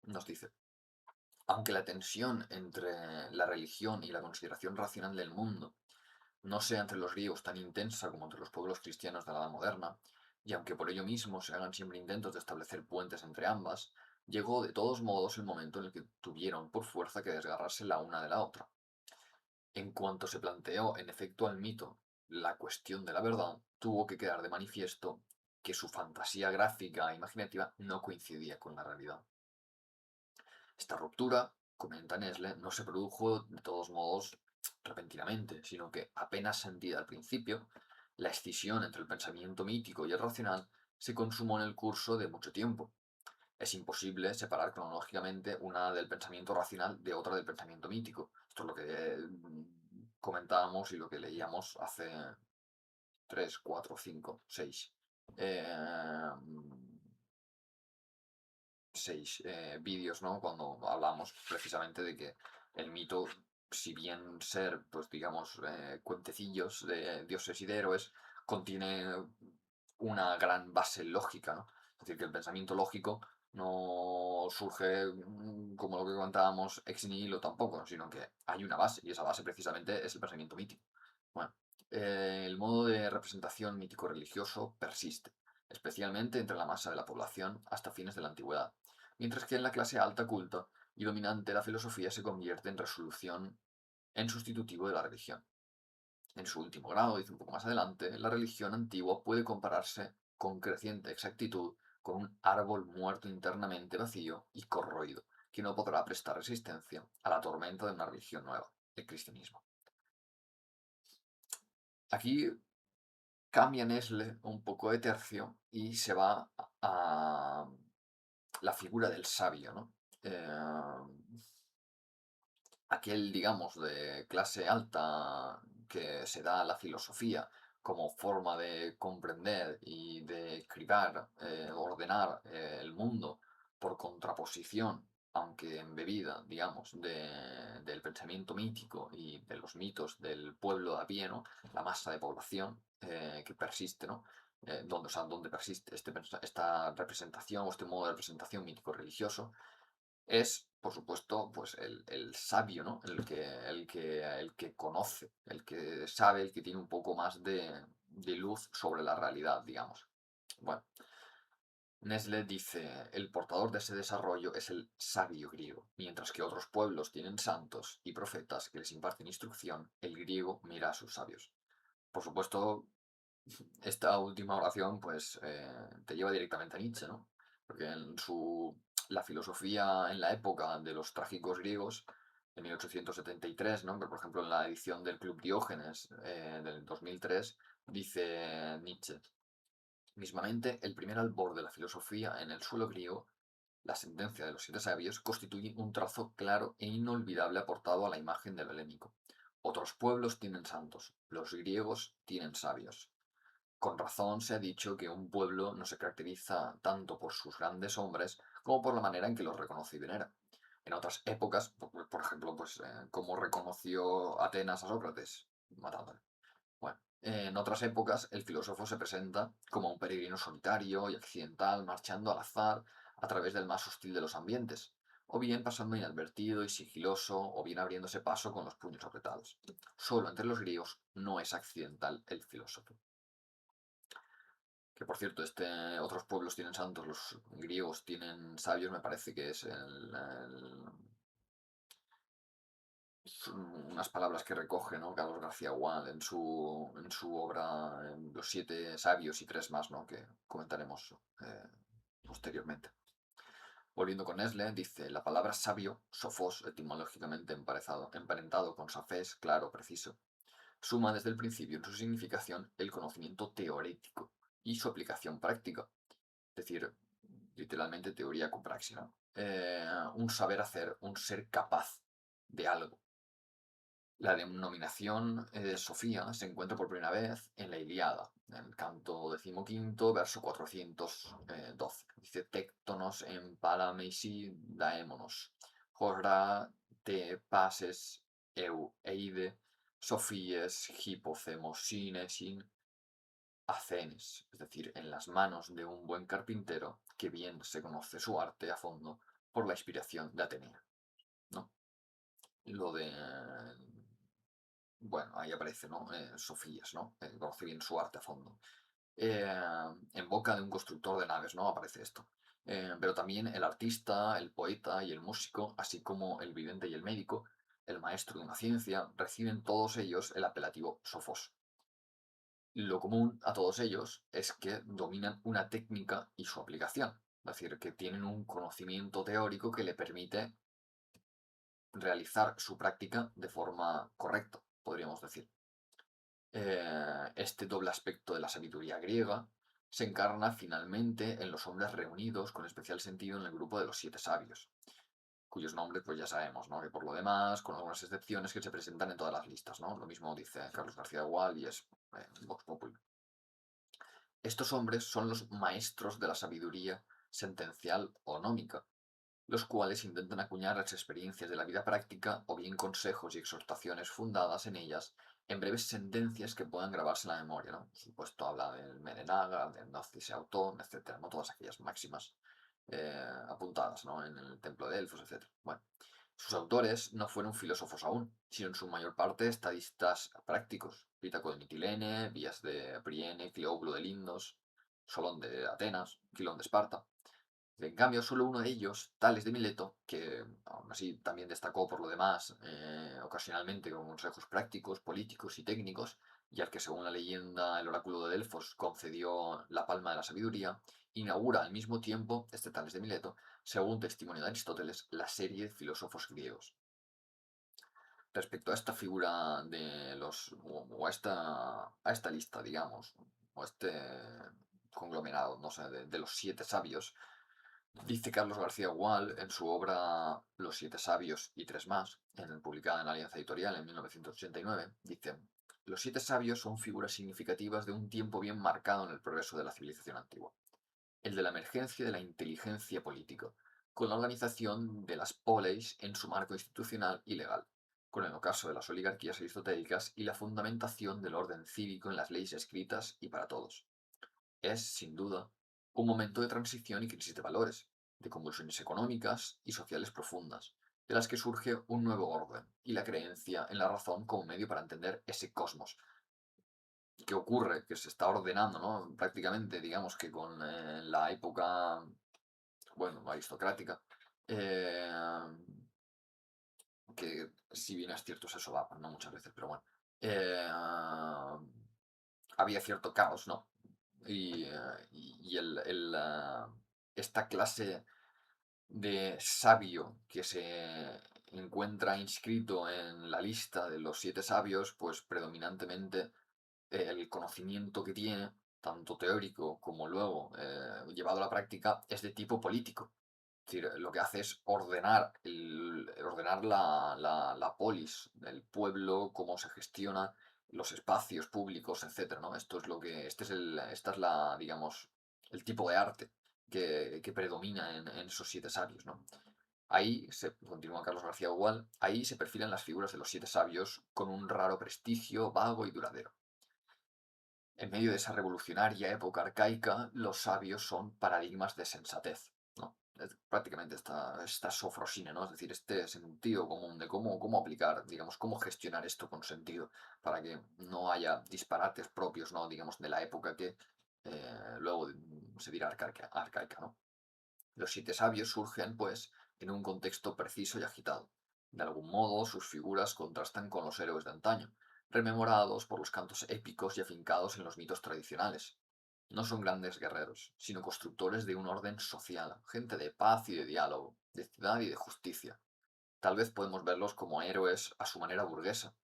[SPEAKER 1] nos dice, aunque la tensión entre la religión y la consideración racional del mundo no sea entre los griegos tan intensa como entre los pueblos cristianos de la Edad Moderna, y aunque por ello mismo se hagan siempre intentos de establecer puentes entre ambas, llegó de todos modos el momento en el que tuvieron por fuerza que desgarrarse la una de la otra. En cuanto se planteó en efecto al mito la cuestión de la verdad, tuvo que quedar de manifiesto que su fantasía gráfica e imaginativa no coincidía con la realidad. Esta ruptura, comenta Nesle, no se produjo de todos modos repentinamente, sino que apenas sentida al principio, la escisión entre el pensamiento mítico y el racional se consumó en el curso de mucho tiempo. Es imposible separar cronológicamente una del pensamiento racional de otra del pensamiento mítico. Esto es lo que comentábamos y lo que leíamos hace 3, 4, 5, 6 vídeos, ¿no? Cuando hablamos precisamente de que el mito, si bien ser, pues digamos, cuentecillos de dioses y de héroes, contiene una gran base lógica, ¿no? Es decir, que el pensamiento lógico no surge como lo que comentábamos ex nihilo tampoco, sino que hay una base, y esa base precisamente es el pensamiento mítico. Bueno, el modo de representación mítico-religioso persiste, especialmente entre la masa de la población hasta fines de la antigüedad, mientras que en la clase alta culta y dominante la filosofía se convierte en sustitutivo de la religión. En su último grado, dice un poco más adelante, la religión antigua puede compararse con creciente exactitud con un árbol muerto internamente vacío y corroído, que no podrá prestar resistencia a la tormenta de una religión nueva, el cristianismo. Aquí cambia Nesle un poco de tercio y se va a la figura del sabio, ¿no? Aquel, digamos, de clase alta que se da a la filosofía como forma de comprender y de cribar, ordenar el mundo por contraposición, aunque embebida, digamos, del pensamiento mítico y de los mitos del pueblo de a pie, ¿no? La masa de población que persiste, ¿no? Donde persiste esta representación o este modo de representación mítico-religioso es, por supuesto, pues el sabio, ¿no? El que conoce, el que sabe, el que tiene un poco más de luz sobre la realidad, digamos. Bueno, Nesle dice, el portador de ese desarrollo es el sabio griego, mientras que otros pueblos tienen santos y profetas que les imparten instrucción, el griego mira a sus sabios. Por supuesto, esta última oración, pues, te lleva directamente a Nietzsche, ¿no? Porque la filosofía en la época de los trágicos griegos, de 1873, ¿no? Pero, por ejemplo, en la edición del Club Diógenes del 2003, dice Nietzsche, mismamente, el primer albor de la filosofía en el suelo griego, la sentencia de los siete sabios, constituye un trazo claro e inolvidable aportado a la imagen del helénico. Otros pueblos tienen santos, los griegos tienen sabios. Con razón se ha dicho que un pueblo no se caracteriza tanto por sus grandes hombres como por la manera en que los reconoce y venera. En otras épocas, por ejemplo, pues cómo reconoció Atenas a Sócrates, matándole. Bueno, en otras épocas el filósofo se presenta como un peregrino solitario y accidental, marchando al azar a través del más hostil de los ambientes, o bien pasando inadvertido y sigiloso, o bien abriéndose paso con los puños apretados. Solo entre los griegos no es accidental el filósofo. Que por cierto, otros pueblos tienen santos, los griegos tienen sabios, me parece que es son unas palabras que recoge, ¿no? Carlos García Gual en su obra Los siete sabios y tres más, ¿no? Que comentaremos posteriormente. Volviendo con Nesle, dice, la palabra sabio, sofos, etimológicamente emparentado con safés, claro, preciso, suma desde el principio en su significación el conocimiento teórico y su aplicación práctica, es decir, literalmente teoría con praxis, ¿no? Un saber hacer, un ser capaz de algo. La denominación Sofía se encuentra por primera vez en la Ilíada, en el canto decimoquinto, verso 412. Dice, Téctonos en Palamesi daémonos, hora te pases eu eide, Sofíes hipocemosinesin acenes, es decir, en las manos de un buen carpintero que bien se conoce su arte a fondo por la inspiración de Atenea, ¿no? Lo de bueno, ahí aparece, ¿no? Sofías, ¿no? Conoce bien su arte a fondo. Eh, en boca de un constructor de naves, ¿no? Aparece esto. Pero también el artista, el poeta y el músico, así como el vidente y el médico, el maestro de una ciencia, reciben todos ellos el apelativo sofos. Lo común a todos ellos es que dominan una técnica y su aplicación, es decir, que tienen un conocimiento teórico que le permite realizar su práctica de forma correcta, podríamos decir. Este doble aspecto de la sabiduría griega se encarna finalmente en los hombres reunidos con especial sentido en el grupo de los siete sabios, cuyos nombres pues ya sabemos, ¿no? Que por lo demás, con algunas excepciones que se presentan en todas las listas, ¿no? Lo mismo dice Carlos García Gual y es Vox Populi. Estos hombres son los maestros de la sabiduría sentencial o nómica, los cuales intentan acuñar las experiencias de la vida práctica o bien consejos y exhortaciones fundadas en ellas en breves sentencias que puedan grabarse en la memoria, ¿no? Por supuesto, habla del Medenaga, del Gnosis Autón, etcétera, ¿no? Todas aquellas máximas apuntadas, ¿no? En el templo de Delfos, etcétera. Bueno, sus autores no fueron filósofos aún, sino en su mayor parte estadistas prácticos. Pitágoras de Mitilene, Vías de Priene, Cleóbulo de Lindos, Solón de Atenas, Quilón de Esparta. En cambio, solo uno de ellos, Tales de Mileto, que aún así también destacó por lo demás ocasionalmente con consejos prácticos, políticos y técnicos, y al que según la leyenda el oráculo de Delfos concedió la palma de la sabiduría, inaugura al mismo tiempo, este Tales de Mileto, según testimonio de Aristóteles, la serie de filósofos griegos. Respecto a esta figura de o a esta lista, digamos, o a este conglomerado, no sé, de los siete sabios, dice Carlos García Gual en su obra Los siete sabios y tres más, publicada en Alianza Editorial en 1989, dice, los siete sabios son figuras significativas de un tiempo bien marcado en el progreso de la civilización antigua, el de la emergencia de la inteligencia política, con la organización de las poleis en su marco institucional y legal, con el ocaso de las oligarquías aristotélicas y la fundamentación del orden cívico en las leyes escritas y para todos. Es, sin duda, un momento de transición y crisis de valores, de convulsiones económicas y sociales profundas, de las que surge un nuevo orden y la creencia en la razón como medio para entender ese cosmos. ¿Qué ocurre? Que se está ordenando, ¿no? Prácticamente, digamos que con la época, bueno, aristocrática, eh, que si bien es cierto se solapa, ¿no? Muchas veces, pero bueno, eh, había cierto caos, ¿no? Y esta clase de sabio que se encuentra inscrito en la lista de los siete sabios, pues predominantemente el conocimiento que tiene, tanto teórico como luego llevado a la práctica, es de tipo político. Es decir, lo que hace es ordenar ordenar la polis, el pueblo, cómo se gestiona los espacios públicos, etcétera, ¿no? Esto es lo que, esta es la, digamos, el tipo de arte que predomina en esos siete sabios, ¿no? Continúa Carlos García Gual, ahí se perfilan las figuras de los siete sabios con un raro prestigio vago y duradero. En medio de esa revolucionaria época arcaica, los sabios son paradigmas de sensatez, ¿no? Prácticamente esta sofrosine, ¿no? Es decir, este sentido común de cómo aplicar, digamos, cómo gestionar esto con sentido para que no haya disparates propios, ¿no? Digamos, de la época que luego se dirá arcaica, ¿no? Los siete sabios surgen, pues, en un contexto preciso y agitado. De algún modo, sus figuras contrastan con los héroes de antaño, rememorados por los cantos épicos y afincados en los mitos tradicionales. No son grandes guerreros, sino constructores de un orden social, gente de paz y de diálogo, de ciudad y de justicia. Tal vez podemos verlos como héroes a su manera burguesa,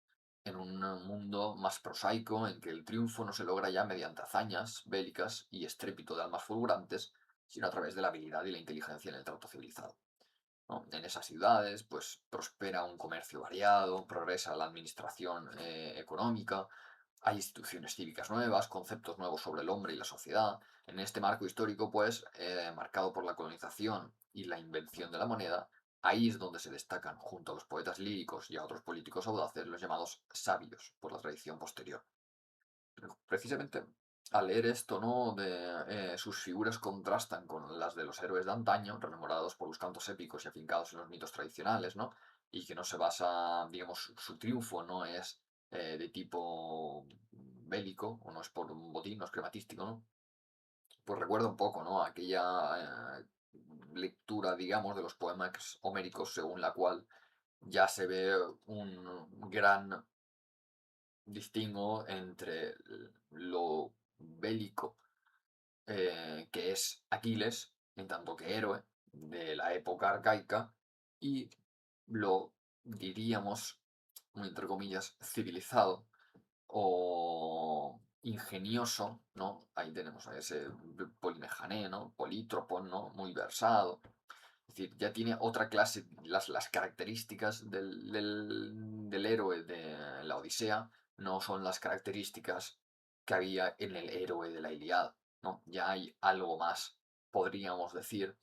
[SPEAKER 1] en un mundo más prosaico en que el triunfo no se logra ya mediante hazañas bélicas y estrépito de almas fulgurantes, sino a través de la habilidad y la inteligencia en el trato civilizado, ¿no? En esas ciudades, pues prospera un comercio variado, progresa la administración económica, hay instituciones cívicas nuevas, conceptos nuevos sobre el hombre y la sociedad. En este marco histórico, pues, marcado por la colonización y la invención de la moneda, ahí es donde se destacan, junto a los poetas líricos y a otros políticos audaces, los llamados sabios por la tradición posterior. Pero precisamente al leer esto, ¿no? Sus figuras contrastan con las de los héroes de antaño, rememorados por los cantos épicos y afincados en los mitos tradicionales, ¿no? Y que no se basa, digamos, su triunfo no es de tipo bélico, o no es por un botín, no es crematístico, ¿no? Pues recuerda un poco, ¿no? Aquella lectura, digamos, de los poemas homéricos según la cual ya se ve un gran distingo entre lo bélico que es Aquiles, en tanto que héroe de la época arcaica, y lo diríamos, entre comillas, civilizado o ingenioso, ¿no? Ahí tenemos a ese Polimejané, ¿no? Polítropo, ¿no? Muy versado. Es decir, ya tiene otra clase, las características del héroe de la Odisea no son las características que había en el héroe de la Ilíada, ¿no? Ya hay algo más, podríamos decir,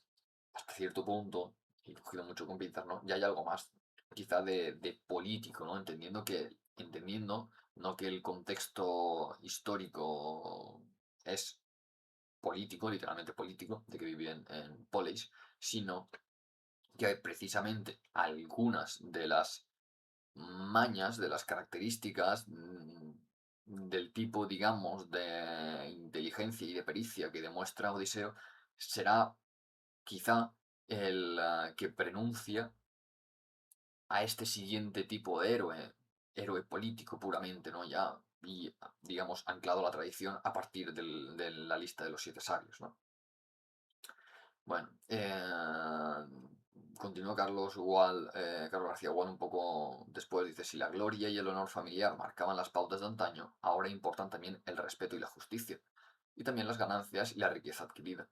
[SPEAKER 1] hasta cierto punto, y cogido mucho con pinzas, ¿no? Ya hay algo más, quizá de político, ¿no? Entendiendo, no que el contexto histórico es político, literalmente político, de que viven en Polis, sino que precisamente algunas de las mañas, de las características del tipo, digamos, de inteligencia y de pericia que demuestra Odiseo, será quizá el que prenuncia a este siguiente tipo de héroe político puramente, ¿no? Ya, y digamos, anclado a la tradición a partir de la lista de los siete sabios, ¿no? Bueno, continuó Carlos García Gual un poco después, dice, si la gloria y el honor familiar marcaban las pautas de antaño, ahora importan también el respeto y la justicia, y también las ganancias y la riqueza adquirida.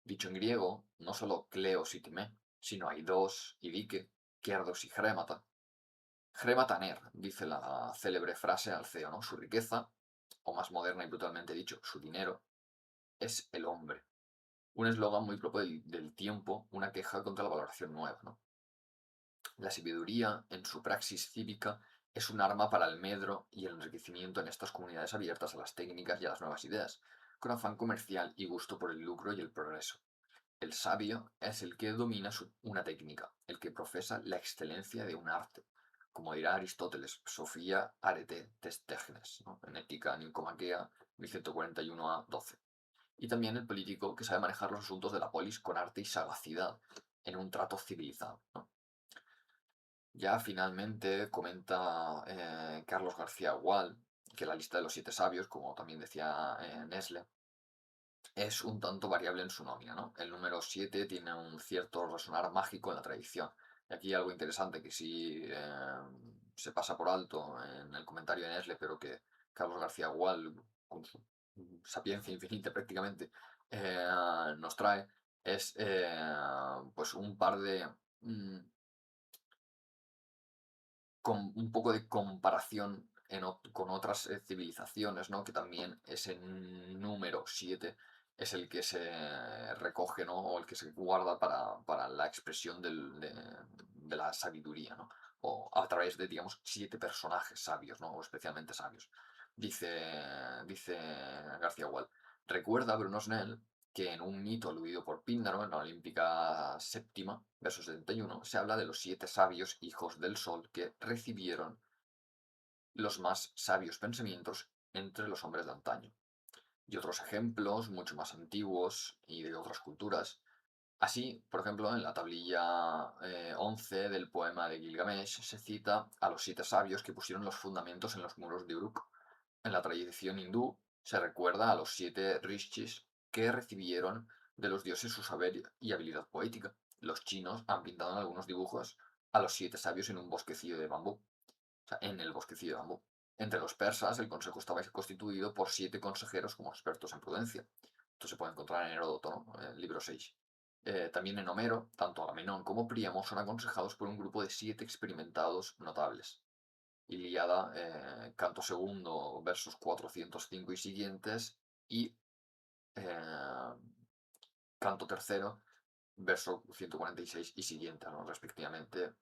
[SPEAKER 1] Dicho en griego, no solo kleos y timé, sino aidos y dike, kierdos y grémata. Grémataner, dice la célebre frase Alceo, ¿no? Su riqueza, o más moderna y brutalmente dicho, su dinero, es el hombre. Un eslogan muy propio del tiempo, una queja contra la valoración nueva, ¿no? La sabiduría, en su praxis cívica, es un arma para el medro y el enriquecimiento en estas comunidades abiertas a las técnicas y a las nuevas ideas, con afán comercial y gusto por el lucro y el progreso. El sabio es el que domina una técnica, el que profesa la excelencia de un arte. Como dirá Aristóteles, Sofía arete testegnes, ¿no? En Ética Nicomaquea 1141 a 12. Y también el político que sabe manejar los asuntos de la polis con arte y sagacidad en un trato civilizado, ¿no? Ya finalmente comenta Carlos García Gual que la lista de los siete sabios, como también decía Nesle, es un tanto variable en su nómina, ¿no? El número 7 tiene un cierto resonar mágico en la tradición. Y aquí hay algo interesante que sí se pasa por alto en el comentario de Nesle, pero que Carlos García Gual, con su sapiencia infinita prácticamente, nos trae, es pues un par de con un poco de comparación con otras civilizaciones, ¿no? Que también ese número 7 es el que se recoge, ¿no? O el que se guarda para la expresión de la sabiduría, ¿no? O a través de, digamos, 7 personajes sabios, ¿no? O especialmente sabios. Dice García Wall. Recuerda Bruno Snell que en un mito aludido por Píndaro en la Olímpica séptima, verso 71, se habla de los 7 sabios hijos del sol que recibieron los más sabios pensamientos entre los hombres de antaño. Y otros ejemplos mucho más antiguos y de otras culturas. Así, por ejemplo, en la tablilla 11 del poema de Gilgamesh se cita a los 7 sabios que pusieron los fundamentos en los muros de Uruk. En la tradición hindú se recuerda a los 7 rishis que recibieron de los dioses su saber y habilidad poética. Los chinos han pintado en algunos dibujos a los 7 sabios en un bosquecillo de bambú, o sea, en el bosquecillo de bambú. Entre los persas, el consejo estaba constituido por 7 consejeros como expertos en prudencia. Esto se puede encontrar en Heródoto, ¿no? El libro 6. También en Homero, tanto Agamenón como Príamo son aconsejados por un grupo de 7 experimentados notables. Ilíada, canto segundo, versos 405 y siguientes, y eh, canto tercero, verso 146 y siguientes, ¿no? Respectivamente,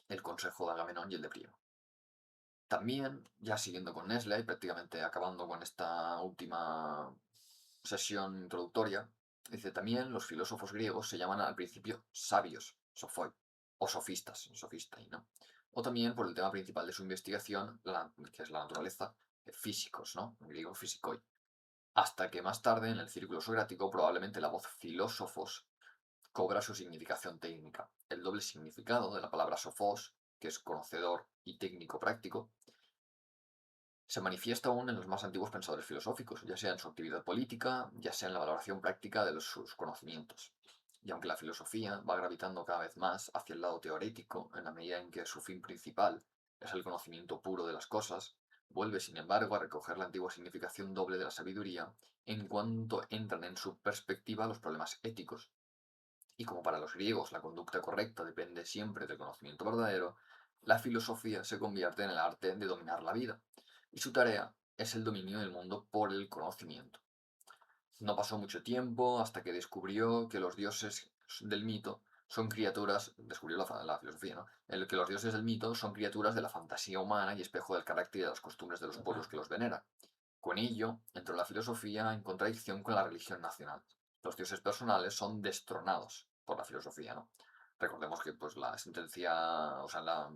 [SPEAKER 1] el consejo de Agamenón y el de Príamo. También, ya siguiendo con Nestle y prácticamente acabando con esta última sesión introductoria, dice también los filósofos griegos se llaman al principio sabios, sophoi, o sofistas, sofistai, ¿no? O también por el tema principal de su investigación, que es la naturaleza, físicos, ¿no? En griego physikoi. Hasta que más tarde, en el círculo socrático, probablemente la voz filósofos cobra su significación técnica. El doble significado de la palabra sophos, que es conocedor y técnico práctico, se manifiesta aún en los más antiguos pensadores filosóficos, ya sea en su actividad política, ya sea en la valoración práctica de sus conocimientos. Y aunque la filosofía va gravitando cada vez más hacia el lado teorético, en la medida en que su fin principal es el conocimiento puro de las cosas, vuelve, sin embargo, a recoger la antigua significación doble de la sabiduría en cuanto entran en su perspectiva los problemas éticos. Y como para los griegos la conducta correcta depende siempre del conocimiento verdadero, la filosofía se convierte en el arte de dominar la vida, y su tarea es el dominio del mundo por el conocimiento. No pasó mucho tiempo hasta que descubrió que los dioses del mito son criaturas, descubrió la filosofía, ¿no? Que los dioses del mito son criaturas de la fantasía humana y espejo del carácter y de las costumbres de los pueblos que los veneran. Con ello, entró la filosofía en contradicción con la religión nacional. Los dioses personales son destronados por la filosofía, ¿no? Recordemos que pues la sentencia, o sea, la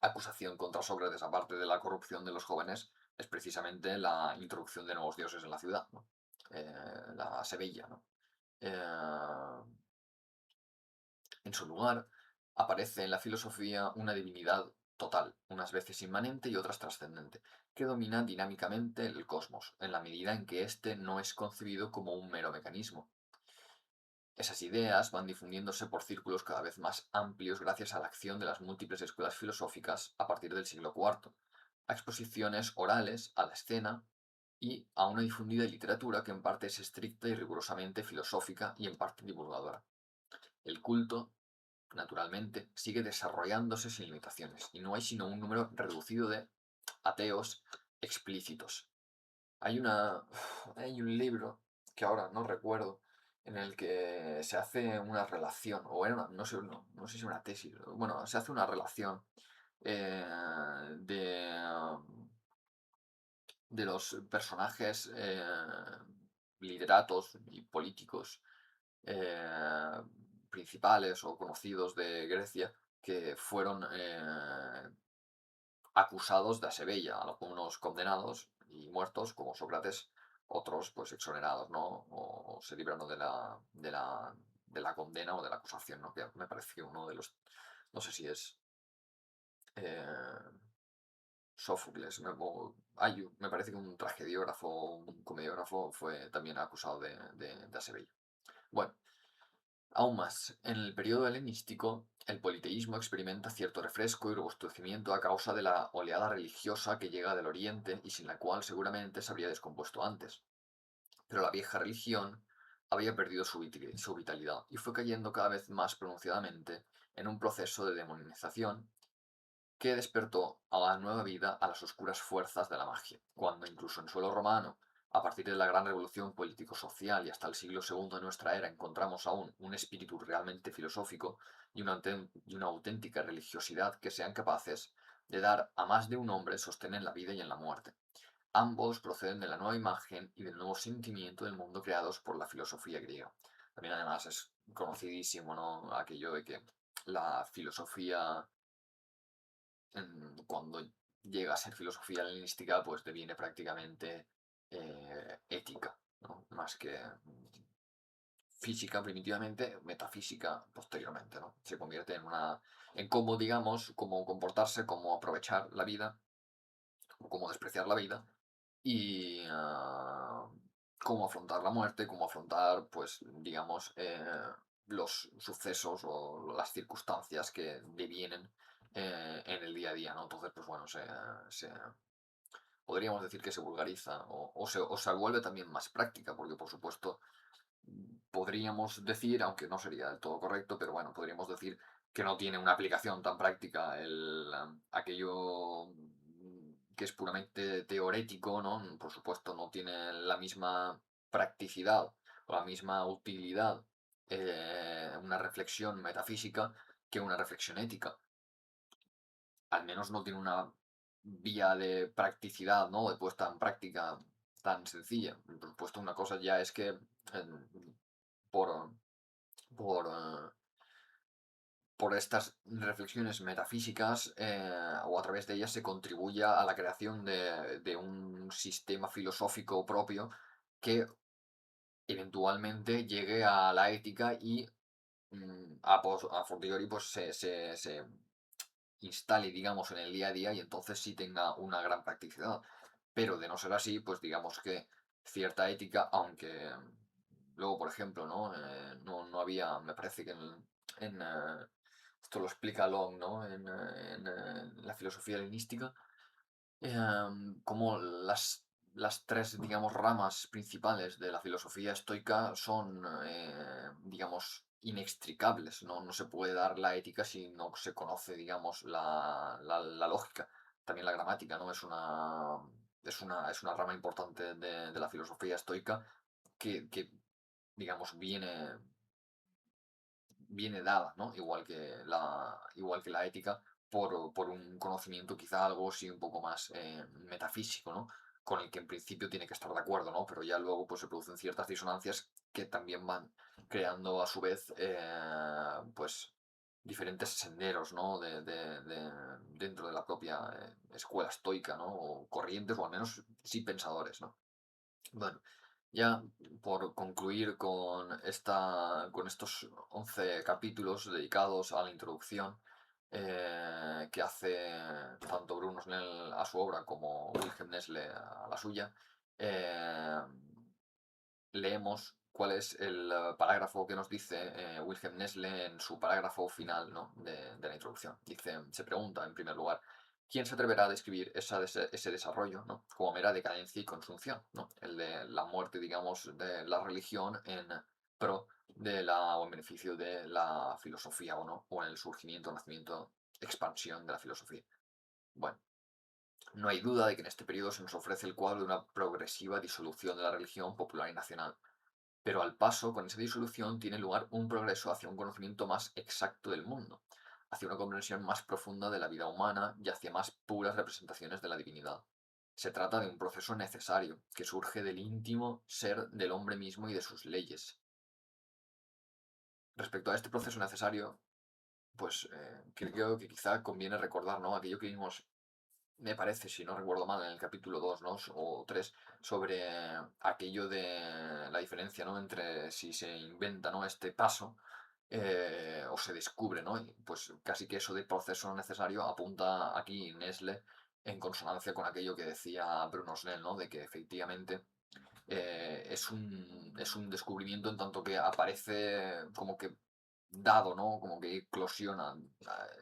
[SPEAKER 1] acusación contra Sócrates, aparte de la corrupción de los jóvenes, es precisamente la introducción de nuevos dioses en la ciudad, ¿no? La Sevilla, ¿no? Eh, en su lugar, aparece en la filosofía una divinidad total, unas veces inmanente y otras trascendente, que domina dinámicamente el cosmos, en la medida en que éste no es concebido como un mero mecanismo. Esas ideas van difundiéndose por círculos cada vez más amplios gracias a la acción de las múltiples escuelas filosóficas a partir del siglo IV, a exposiciones orales, a la escena y a una difundida literatura que en parte es estricta y rigurosamente filosófica y en parte divulgadora. El culto naturalmente, sigue desarrollándose sin limitaciones y no hay sino un número reducido de ateos explícitos. Hay hay un libro que ahora no recuerdo en el que se hace una relación, o era no sé, no sé si una tesis, bueno, se hace una relación de los personajes literatos y políticos eh, principales o conocidos de Grecia que fueron acusados de asebella, algunos condenados y muertos, como Sócrates, otros pues exonerados, ¿no? O se libraron de la condena o de la acusación, ¿no? Que me parece que uno de los, no sé si es eh, Sófocles, me parece que un tragediógrafo, un comediógrafo fue también acusado de asebella. Bueno, aún más, en el periodo helenístico, el politeísmo experimenta cierto refresco y robustecimiento a causa de la oleada religiosa que llega del Oriente y sin la cual seguramente se habría descompuesto antes. Pero la vieja religión había perdido su vitalidad y fue cayendo cada vez más pronunciadamente en un proceso de demonización que despertó a la nueva vida a las oscuras fuerzas de la magia, cuando incluso en suelo romano, a partir de la gran revolución político-social y hasta el siglo segundo de nuestra era, encontramos aún un espíritu realmente filosófico y una auténtica religiosidad que sean capaces de dar a más de un hombre sostén en la vida y en la muerte. Ambos proceden de la nueva imagen y del nuevo sentimiento del mundo creados por la filosofía griega. También además es conocidísimo, ¿no? Aquello de que la filosofía, cuando llega a ser filosofía helenística, pues deviene prácticamente ética, ¿no? Más que física primitivamente, metafísica posteriormente, ¿no? Se convierte en cómo, digamos, cómo comportarse, cómo aprovechar la vida, o cómo despreciar la vida y cómo afrontar la muerte, cómo afrontar, pues, digamos, los sucesos o las circunstancias que devienen en el día a día, ¿no? Entonces, pues bueno, podríamos decir que se vulgariza o se vuelve también más práctica, porque por supuesto podríamos decir, aunque no sería del todo correcto, pero bueno, podríamos decir que no tiene una aplicación tan práctica aquello que es puramente teorético, ¿no? Por supuesto, no tiene la misma practicidad o la misma utilidad una reflexión metafísica que una reflexión ética. Al menos no tiene una vía de practicidad, ¿no? De puesta en práctica tan sencilla. Por supuesto, una cosa ya es que por, por, por estas reflexiones metafísicas o a través de ellas se contribuya a la creación de un sistema filosófico propio que eventualmente llegue a la ética y a fortiori pues se instale, digamos, en el día a día y entonces sí tenga una gran practicidad. Pero de no ser así, pues digamos que cierta ética, aunque luego, por ejemplo, ¿no? No había, me parece que esto lo explica Long, ¿no? En la filosofía helenística, como las tres, digamos, ramas principales de la filosofía estoica son, digamos, inextricables. No se puede dar la ética si no se conoce, digamos, la lógica. También la gramática, ¿no? Es una rama importante de la filosofía estoica que digamos, viene dada, ¿no? Igual que la ética, por un conocimiento quizá algo sí un poco más metafísico, ¿no? Con el que en principio tiene que estar de acuerdo, ¿no? Pero ya luego pues se producen ciertas disonancias que también van creando a su vez, pues, diferentes senderos, ¿no? Dentro de la propia escuela estoica, ¿no? O corrientes, o al menos sí pensadores, ¿no? Bueno, ya por concluir con estos 11 capítulos dedicados a la introducción que hace tanto Bruno Snell a su obra como Wilhelm Nesle a la suya, eh, leemos cuál es el parágrafo que nos dice Wilhelm Nesle en su parágrafo final, ¿no? de la introducción. Dice, se pregunta en primer lugar, ¿quién se atreverá a describir ese desarrollo, ¿no? Como mera decadencia y consunción, ¿no? El de la muerte, digamos, de la religión en pro o en beneficio de la filosofía, ¿o no? O en el surgimiento, nacimiento, expansión de la filosofía. Bueno, no hay duda de que en este periodo se nos ofrece el cuadro de una progresiva disolución de la religión popular y nacional, pero al paso con esa disolución tiene lugar un progreso hacia un conocimiento más exacto del mundo, hacia una comprensión más profunda de la vida humana y hacia más puras representaciones de la divinidad. Se trata de un proceso necesario que surge del íntimo ser del hombre mismo y de sus leyes. Respecto a este proceso necesario, pues creo que quizá conviene recordar, ¿no? Aquello que vimos, me parece, si no recuerdo mal, en el capítulo 2, ¿no? O 3 sobre aquello de la diferencia, ¿no? Entre si se inventa, ¿no? Este paso o se descubre, ¿no? Y pues casi que eso de proceso necesario apunta aquí Nestle en consonancia con aquello que decía Bruno Snell, ¿no? De que efectivamente es un descubrimiento en tanto que aparece como que dado, ¿no? Como que eclosiona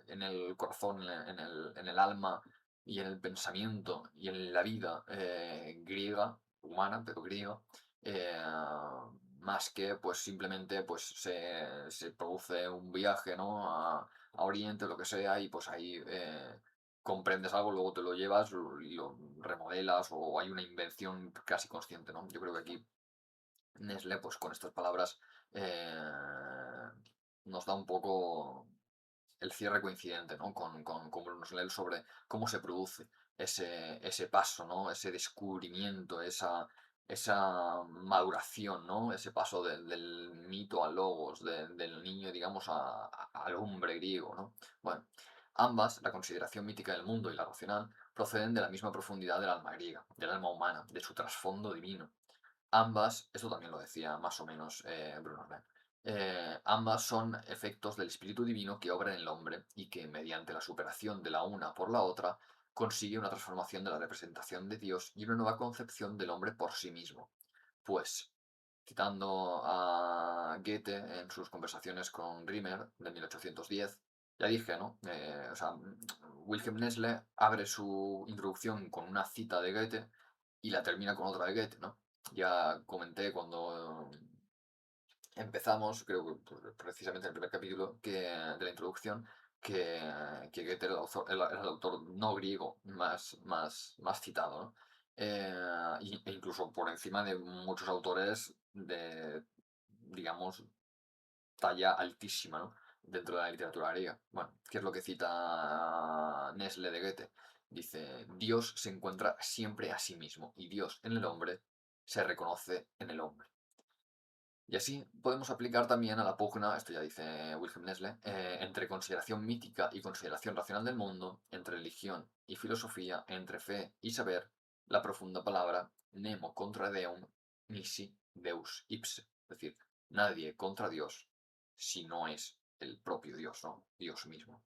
[SPEAKER 1] en el corazón, en el alma y en el pensamiento y en la vida griega, humana, pero griega, eh, más que pues simplemente pues se produce un viaje, ¿no? a Oriente, lo que sea, y pues ahí comprendes algo, luego te lo llevas y lo remodelas o hay una invención casi consciente, ¿no? Yo creo que aquí Nestlé, pues con estas palabras, nos da un poco el cierre coincidente, ¿no? Con Bruno Snell sobre cómo se produce ese paso, ¿no? Ese descubrimiento, esa maduración, ¿no? Ese paso del mito al logos, del niño, digamos, al hombre griego, ¿no? Bueno, ambas, la consideración mítica del mundo y la racional, proceden de la misma profundidad del alma griega, del alma humana, de su trasfondo divino. Ambas, eso también lo decía más o menos Bruno Snell, ambas son efectos del espíritu divino que obra en el hombre y que, mediante la superación de la una por la otra, consigue una transformación de la representación de Dios y una nueva concepción del hombre por sí mismo. Pues, citando a Goethe en sus conversaciones con Riemer de 1810, ya dije, ¿no? O sea, Wilhelm Nestle abre su introducción con una cita de Goethe y la termina con otra de Goethe, ¿no? Ya comenté cuando empezamos, creo que precisamente en el primer capítulo de la introducción, que Goethe era el autor no griego más citado, ¿no? E incluso por encima de muchos autores de, digamos, talla altísima, ¿no? Dentro de la literatura griega. Bueno, ¿qué es lo que cita Nestle de Goethe? Dice, Dios se encuentra siempre a sí mismo y Dios en el hombre se reconoce en el hombre. Y así podemos aplicar también a la pugna, esto ya dice Wilhelm Nestle, entre consideración mítica y consideración racional del mundo, entre religión y filosofía, entre fe y saber, la profunda palabra nemo contra deum, nisi deus ipse. Es decir, nadie contra Dios si no es el propio Dios, ¿no? Dios mismo.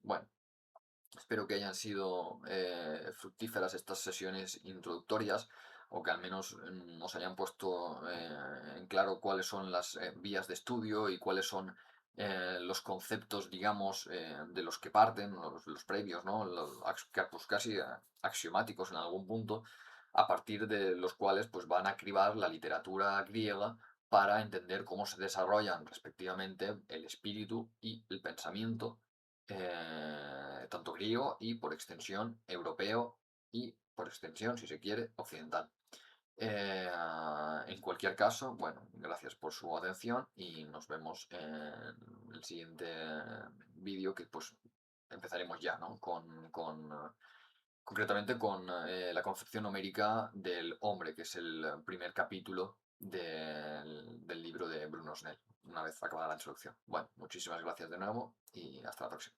[SPEAKER 1] Bueno, espero que hayan sido fructíferas estas sesiones introductorias o que al menos nos hayan puesto en claro cuáles son las vías de estudio y cuáles son los conceptos, digamos, de los que parten, los previos, ¿no? Pues casi axiomáticos en algún punto, a partir de los cuales pues, van a cribar la literatura griega para entender cómo se desarrollan respectivamente el espíritu y el pensamiento tanto griego y por extensión europeo y por extensión, si se quiere, occidental. En cualquier caso, bueno, gracias por su atención y nos vemos en el siguiente vídeo que pues empezaremos ya, ¿no? Concretamente con la concepción numérica del hombre, que es el primer capítulo del libro de Bruno Snell, una vez acabada la introducción. Bueno, muchísimas gracias de nuevo y hasta la próxima.